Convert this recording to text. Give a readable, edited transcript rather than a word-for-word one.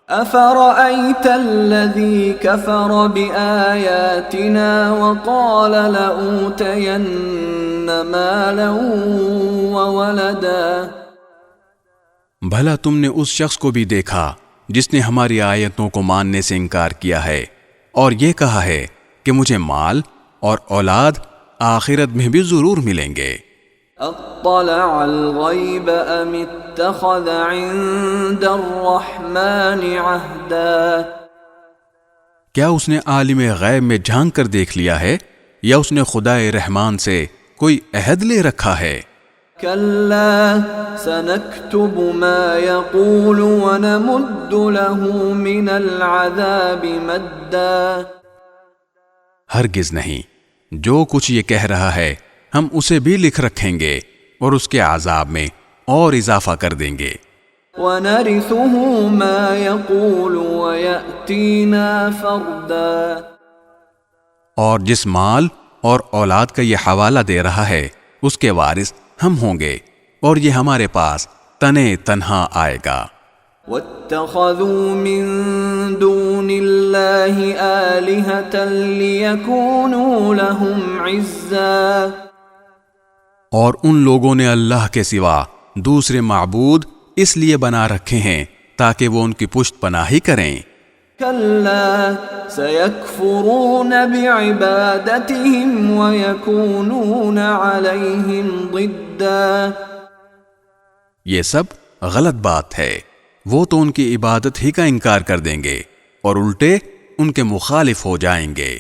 أفرأيت الذي كفر بآياتنا وقال لأوتين مالا وولدا. بھلا تم نے اس شخص کو بھی دیکھا جس نے ہماری آیتوں کو ماننے سے انکار کیا ہے اور یہ کہا ہے کہ مجھے مال اور اولاد آخرت میں بھی ضرور ملیں گے. اطلع الغیب ام اتخذ عند الرحمن عہدا. کیا اس نے عالم غیب میں جھانک کر دیکھ لیا ہے یا اس نے خدائے رحمان سے کوئی عہد لے رکھا ہے؟ کلا سنکتب ما یقول ونمد له من العذاب مدا. ہرگز نہیں، جو کچھ یہ کہہ رہا ہے ہم اسے بھی لکھ رکھیں گے اور اس کے عذاب میں اور اضافہ کر دیں گے. وَنَرِثُهُ مَا يَقُولُ وَيَأْتِينَا فَرْدًا. اور جس مال اور اولاد کا یہ حوالہ دے رہا ہے اس کے وارث ہم ہوں گے اور یہ ہمارے پاس تنے تنہا آئے گا. وَاتَّخَذُوا مِن دُونِ اللَّهِ آلِهَةً لِيَكُونُوا لَهُمْ عِزًّا. اور ان لوگوں نے اللہ کے سوا دوسرے معبود اس لیے بنا رکھے ہیں تاکہ وہ ان کی پشت پناہی کریں. كلا سيكفرون بعبادتهم ويكونون عليهم ضدا. یہ سب غلط بات ہے، وہ تو ان کی عبادت ہی کا انکار کر دیں گے اور الٹے ان کے مخالف ہو جائیں گے.